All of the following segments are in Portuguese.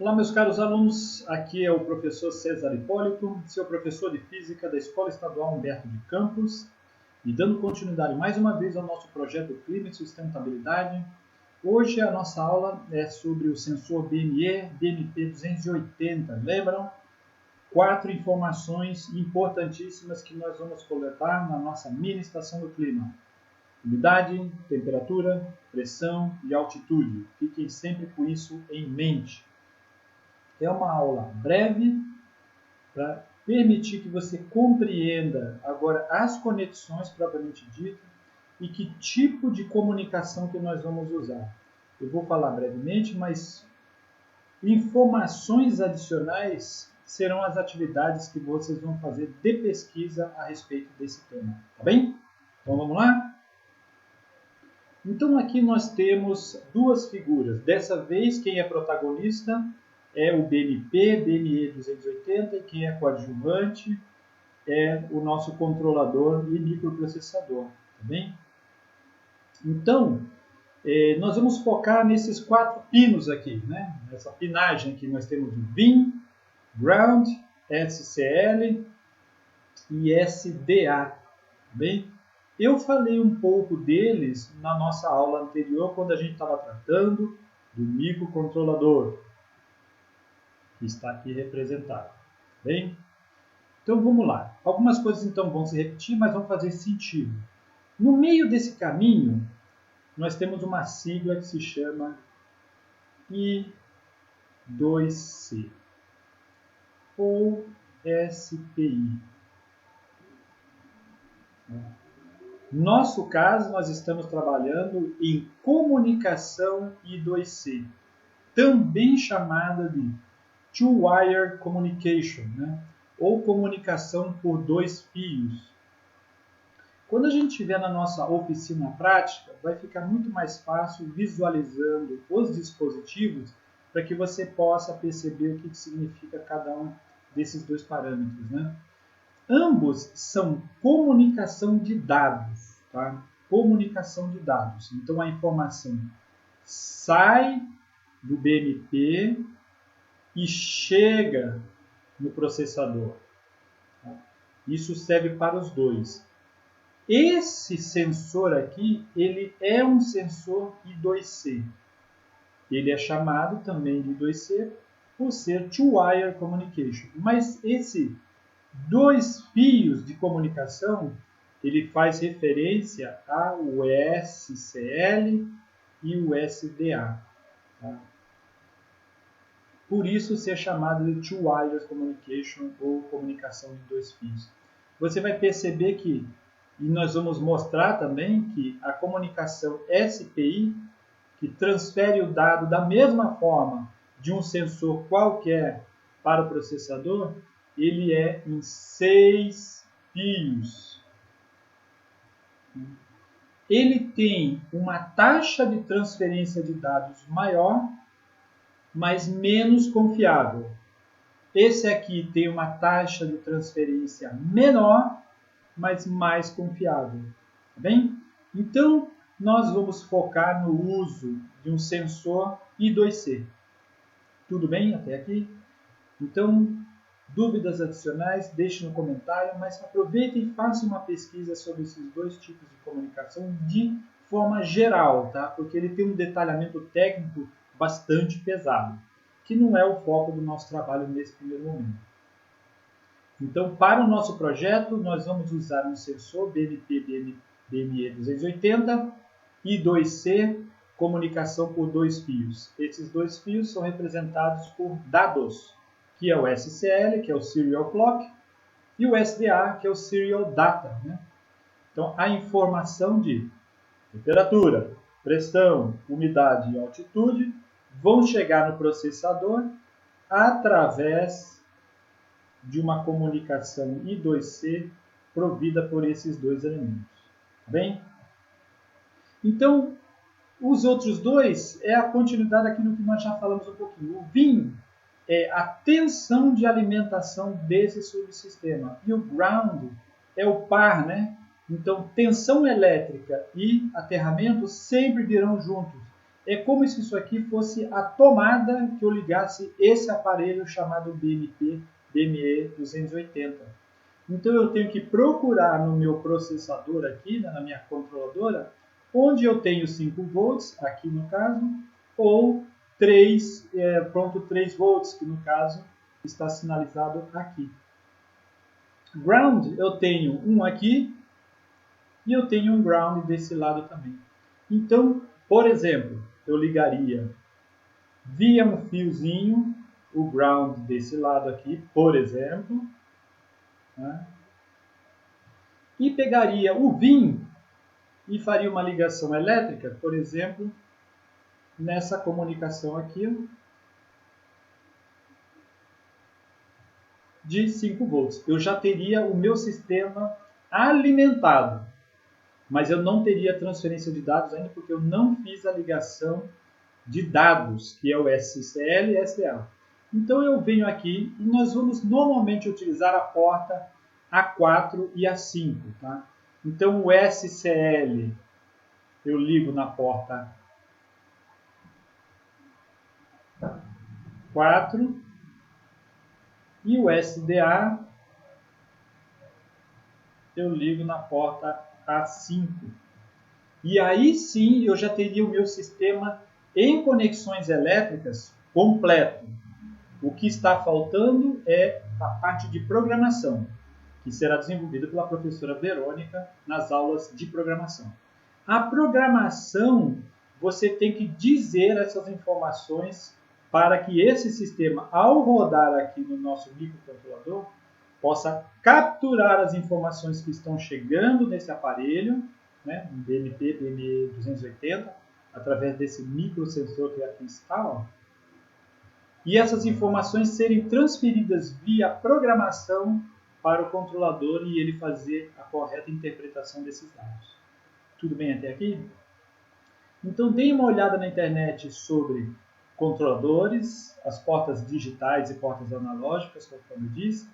Olá, meus caros alunos, aqui é o professor César Hipólito, seu professor de Física da Escola Estadual Humberto de Campos, e dando continuidade mais uma vez ao nosso projeto Clima e Sustentabilidade. Hoje a nossa aula é sobre o sensor BME DMP280, lembram? 4 informações importantíssimas que nós vamos coletar na nossa mini estação do clima. Umidade, temperatura, pressão e altitude. Fiquem sempre com isso em mente. É uma aula breve para permitir que você compreenda agora as conexões propriamente ditas e que tipo de comunicação que nós vamos usar. Eu vou falar brevemente, mas informações adicionais serão as atividades que vocês vão fazer de pesquisa a respeito desse tema, tá bem? Então vamos lá? Então aqui nós temos duas figuras. Dessa vez quem é protagonista é o BMP, BME 280, e quem é coadjuvante é o nosso controlador e microprocessador, tá bem? Então, nós vamos focar nesses 4 pinos aqui, né? Nessa pinagem aqui nós temos o VIN, Ground, SCL e SDA, tá bem? Eu falei um pouco deles na nossa aula anterior, quando a gente estava tratando do microcontrolador, que está aqui representado, bem? Então vamos lá. Algumas coisas então vão se repetir, mas vão fazer sentido. No meio desse caminho, nós temos uma sigla que se chama I2C, ou SPI. No nosso caso, nós estamos trabalhando em comunicação I2C, também chamada de Two-Wire Communication, né? Ou comunicação por 2 fios. Quando a gente estiver na nossa oficina prática, vai ficar muito mais fácil visualizando os dispositivos para que você possa perceber o que significa cada um desses 2 parâmetros, né? Ambos são comunicação de dados, tá? Comunicação de dados. Então a informação sai do BMP e chega no processador. Isso serve para os 2. Esse sensor aqui, ele é um sensor I2C. Ele é chamado também de I2C por ser Two-Wire Communication. Mas esse 2 fios de comunicação, ele faz referência ao SCL e o SDA. Tá? Por isso ser chamado de Two-Wire Communication ou comunicação de 2 fios. Você vai perceber que, e nós vamos mostrar também que a comunicação SPI, que transfere o dado da mesma forma de um sensor qualquer para o processador, ele é em 6 fios. Ele tem uma taxa de transferência de dados maior, mas menos confiável. Esse aqui tem uma taxa de transferência menor, mas mais confiável. Tá bem? Então, nós vamos focar no uso de um sensor I2C. Tudo bem até aqui? Então, dúvidas adicionais, deixe no comentário, mas aproveite e faça uma pesquisa sobre esses 2 tipos de comunicação de forma geral, tá? Porque ele tem um detalhamento técnico bastante pesado, que não é o foco do nosso trabalho nesse primeiro momento. Então, para o nosso projeto, nós vamos usar um sensor BMP BME 280 e I2C, comunicação por 2 fios. Esses 2 fios são representados por dados, que é o SCL, que é o Serial Clock, e o SDA, que é o Serial Data, né? Então, a informação de temperatura, pressão, umidade e altitude vão chegar no processador através de uma comunicação I2C provida por esses 2 elementos. Tá bem? Então, os outros 2 é a continuidade daquilo que nós já falamos um pouquinho. O VIN é a tensão de alimentação desse subsistema. E o ground é o par, né? Então, tensão elétrica e aterramento sempre virão juntos. é como se isso aqui fosse a tomada que eu ligasse esse aparelho chamado BMP BME280. Então eu tenho que procurar no meu processador aqui, na minha controladora, onde eu tenho 5 volts, aqui no caso, ou 3 volts, que no caso está sinalizado aqui. Ground, eu tenho um aqui e eu tenho um ground desse lado também. Então, por exemplo, eu ligaria via um fiozinho o ground desse lado aqui, por exemplo, né? E pegaria o VIN e faria uma ligação elétrica, por exemplo, nessa comunicação aqui de 5 volts. Eu já teria o meu sistema alimentado, mas eu não teria transferência de dados ainda porque eu não fiz a ligação de dados, que é o SCL e SA. Então eu venho aqui e nós vamos normalmente utilizar a porta A4 e A5. Tá? Então o SCL eu ligo na porta 4 e o SDA eu ligo na porta A5. E aí sim eu já teria o meu sistema em conexões elétricas completo. O que está faltando é a parte de programação, que será desenvolvida pela professora Verônica nas aulas de programação. A programação, você tem que dizer essas informações para que esse sistema, ao rodar aqui no nosso microcontrolador, possa capturar as informações que estão chegando nesse aparelho, né, um BMP BME280, através desse microsensor que aqui está, ó, e essas informações serem transferidas via programação para o controlador e ele fazer a correta interpretação desses dados. Tudo bem até aqui? Então, dê uma olhada na internet sobre controladores, as portas digitais e portas analógicas, como eu disse,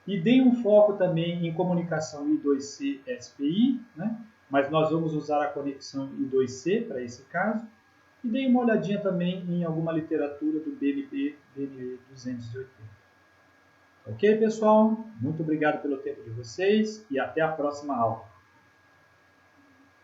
e dê um foco também em comunicação I2C SPI, né? Mas nós vamos usar a conexão I2C para esse caso, e dê uma olhadinha também em alguma literatura do BMP BME280. Ok, pessoal? Muito obrigado pelo tempo de vocês e até a próxima aula.